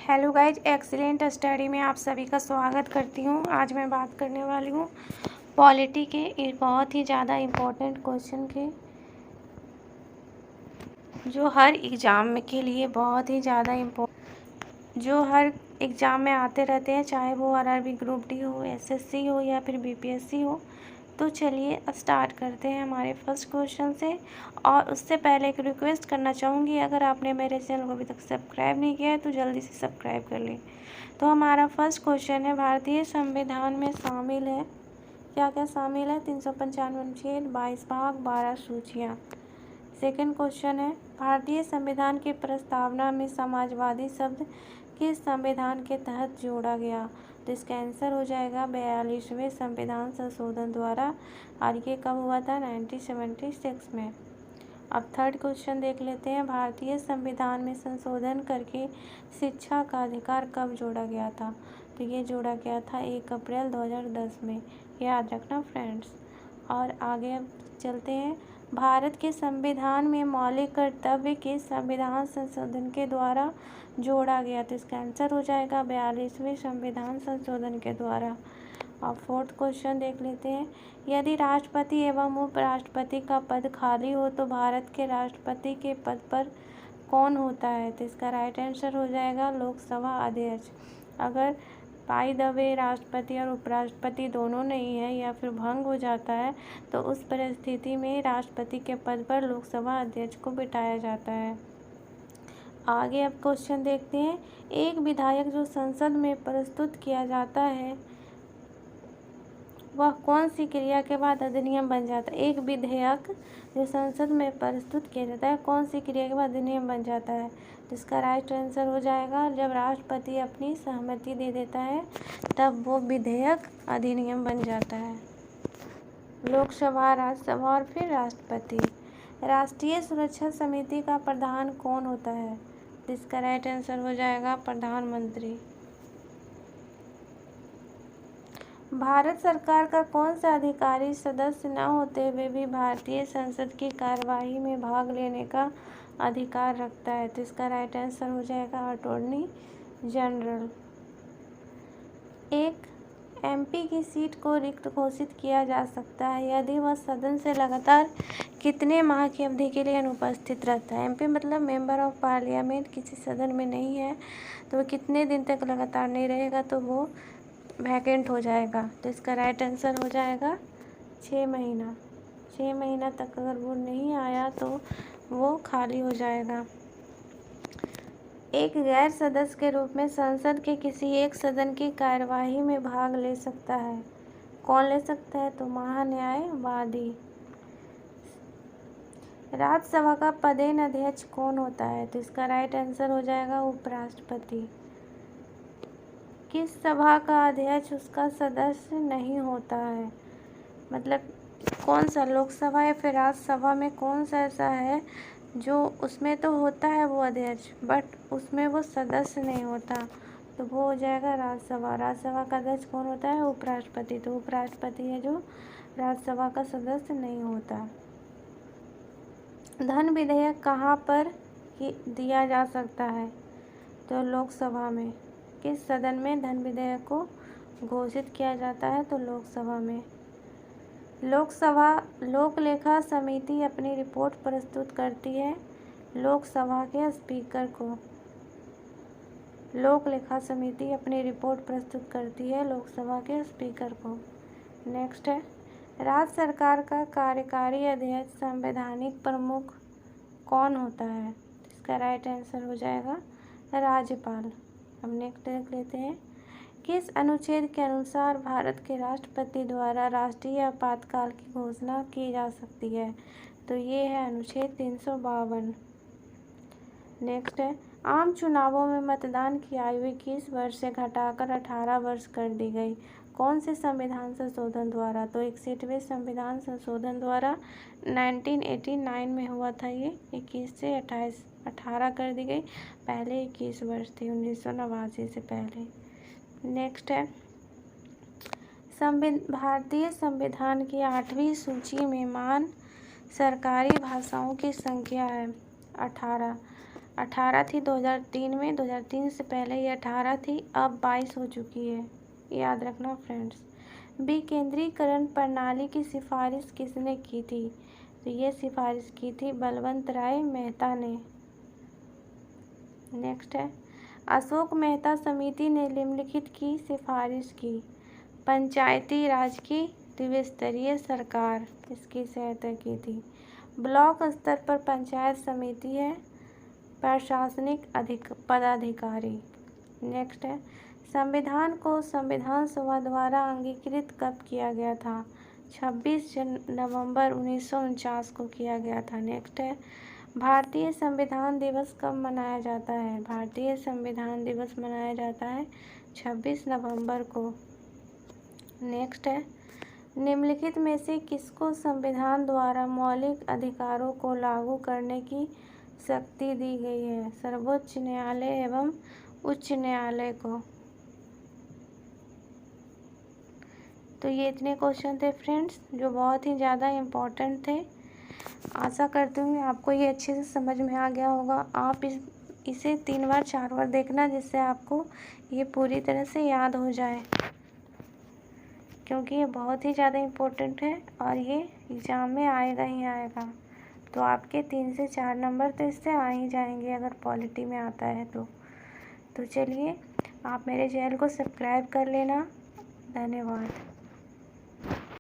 Hello guys, excellent study में आप सभी का स्वागत करती हूँ। आज मैं बात करने वाली हूँ पॉलिटी के एक बहुत ही ज़्यादा इम्पोर्टेंट क्वेश्चन के, जो हर एग्ज़ाम के लिए बहुत ही ज़्यादा जो हर एग्ज़ाम में आते रहते हैं, चाहे वो आरआरबी ग्रुप डी हो, एसएससी हो या फिर बीपीएससी हो। तो चलिए स्टार्ट करते हैं हमारे फर्स्ट क्वेश्चन से। और उससे पहले एक रिक्वेस्ट करना चाहूँगी, अगर आपने मेरे चैनल को अभी तक सब्सक्राइब नहीं किया है तो जल्दी से सब्सक्राइब कर लें। तो हमारा फर्स्ट क्वेश्चन है, भारतीय संविधान में शामिल है, क्या क्या शामिल है? 395 अनुच्छेद, 22 भाग, 12 सूचियाँ। सेकंड क्वेश्चन है, भारतीय संविधान की प्रस्तावना में समाजवादी शब्द किस संविधान के तहत जोड़ा गया? तो इसका आंसर हो जाएगा 42वें संविधान संशोधन द्वारा। और ये कब हुआ था? 1976 में। अब थर्ड क्वेश्चन देख लेते हैं, भारतीय संविधान में संशोधन करके शिक्षा का अधिकार कब जोड़ा गया था? तो ये जोड़ा गया था 1 अप्रैल 2010 में, याद रखना फ्रेंड्स। और आगे अब चलते हैं, भारत के संविधान में मौलिक कर्तव्य के संविधान संशोधन के द्वारा जोड़ा गया। तो इसका आंसर हो जाएगा 42वें संविधान संशोधन के द्वारा। और फोर्थ क्वेश्चन देख लेते हैं, यदि राष्ट्रपति एवं उपराष्ट्रपति का पद खाली हो तो भारत के राष्ट्रपति के पद पर कौन होता है? तो इसका राइट आंसर हो जाएगा लोकसभा अध्यक्ष। अगर बाय द वे राष्ट्रपति और उपराष्ट्रपति दोनों नहीं है या फिर भंग हो जाता है तो उस परिस्थिति में राष्ट्रपति के पद पर लोकसभा अध्यक्ष को बिठाया जाता है। आगे अब क्वेश्चन देखते हैं, एक विधायक जो संसद में प्रस्तुत किया जाता है वह कौन सी क्रिया के बाद अधिनियम बन जाता है? एक विधेयक जो संसद में प्रस्तुत किया जाता है कौन सी क्रिया के बाद अधिनियम बन जाता है? तो इसका राइट आंसर हो जाएगा जब राष्ट्रपति अपनी सहमति दे देता है तब वो विधेयक अधिनियम बन जाता है। लोकसभा, राज्यसभा और फिर राष्ट्रपति। राष्ट्रीय सुरक्षा समिति का प्रधान कौन होता है? तो इसका राइट आंसर हो जाएगा प्रधानमंत्री। भारत सरकार का कौन सा अधिकारी सदस्य न होते हुए भी भारतीय संसद की कार्यवाही में भाग लेने का अधिकार रखता है? तो इसका राइट आंसर हो जाएगा अटॉर्नी जनरल। एक एमपी की सीट को रिक्त घोषित किया जा सकता है यदि वह सदन से लगातार कितने माह की अवधि के लिए अनुपस्थित रहता है? एमपी मतलब मेंबर ऑफ पार्लियामेंट, किसी सदन में नहीं है तो वो कितने दिन तक लगातार नहीं रहेगा तो वो वैकेंट हो जाएगा। तो इसका राइट आंसर हो जाएगा 6 महीना। 6 महीना तक अगर वो नहीं आया तो वो खाली हो जाएगा। एक गैर सदस्य के रूप में संसद के किसी एक सदन की कार्यवाही में भाग ले सकता है। कौन ले सकता है? तो महान्यायवादी। राज्यसभा का पदेन अध्यक्ष कौन होता है? तो इसका राइट आंसर हो जाएगा उपराष्ट्रपति। किस सभा का अध्यक्ष उसका सदस्य नहीं होता है? मतलब कौन सा, लोकसभा या फिर राज्यसभा में कौन सा ऐसा है जो उसमें तो होता है वो अध्यक्ष बट उसमें वो सदस्य नहीं होता? तो वो हो जाएगा राज्यसभा। राज्यसभा का अध्यक्ष कौन होता है? उपराष्ट्रपति। तो उपराष्ट्रपति है जो राज्यसभा का सदस्य नहीं होता। धन विधेयक कहाँ पर दिया जा सकता है? तो लोकसभा में। किस सदन में धन विधेयक को घोषित किया जाता है? तो लोकसभा में। लोकसभा लोक लेखा समिति अपनी रिपोर्ट प्रस्तुत करती है लोकसभा के स्पीकर को। लोक लेखा समिति अपनी रिपोर्ट प्रस्तुत करती है लोकसभा के स्पीकर को। नेक्स्ट है, राज्य सरकार का कार्यकारी अध्यक्ष संवैधानिक प्रमुख कौन होता है? इसका राइट आंसर हो जाएगा राज्यपाल। हम नेक्स्ट देख लेते हैं, किस अनुच्छेद के अनुसार भारत के राष्ट्रपति द्वारा राष्ट्रीय आपातकाल की घोषणा की जा सकती है? तो ये है अनुच्छेद 352। नेक्स्ट है, आम चुनावों में मतदान की आयु 21 वर्ष से घटाकर 18 वर्ष कर दी गई, कौन से संविधान संशोधन द्वारा? तो 61वें संविधान संशोधन द्वारा 1989 में हुआ था। ये 21 से 18 कर दी गई, पहले 21 वर्ष थी 1989 से पहले। नेक्स्ट है, भारतीय संविधान की 8वीं सूची में मान सरकारी भाषाओं की संख्या है 18। 18 थी 2003 में, 2003 से पहले ये 18 थी, अब 22 हो चुकी है, याद रखना फ्रेंड्स। विकेंद्रीकरण प्रणाली की सिफारिश किसने की थी? तो ये सिफारिश की थी बलवंत राय मेहता ने। नेक्स्ट है, अशोक मेहता समिति ने निम्नलिखित की सिफारिश की। पंचायती राज की द्विस्तरीय सरकार, इसकी सहायता की थी। ब्लॉक स्तर पर पंचायत समिति है, प्रशासनिक पदाधिकारी। नेक्स्ट है, संविधान को संविधान सभा द्वारा अंगीकृत कब किया गया था? 26 नवंबर 1949 को किया गया था। नेक्स्ट है, भारतीय संविधान दिवस कब मनाया जाता है? भारतीय संविधान दिवस मनाया जाता है 26 नवंबर को। नेक्स्ट है, निम्नलिखित में से किसको संविधान द्वारा मौलिक अधिकारों को लागू करने की शक्ति दी गई है? सर्वोच्च न्यायालय एवं उच्च न्यायालय को। तो ये इतने क्वेश्चन थे फ्रेंड्स, जो बहुत ही ज़्यादा इम्पोर्टेंट थे। आशा करती हूँ आपको ये अच्छे से समझ में आ गया होगा। आप इसे 3 बार 4 बार देखना, जिससे आपको ये पूरी तरह से याद हो जाए, क्योंकि ये बहुत ही ज़्यादा इम्पोर्टेंट है और ये एग्ज़ाम में आएगा ही आएगा। तो आपके 3 से 4 नंबर तो इससे आ ही जाएंगे अगर पॉलिटी में आता है तो चलिए, आप मेरे चैनल को सब्सक्राइब कर लेना। धन्यवाद।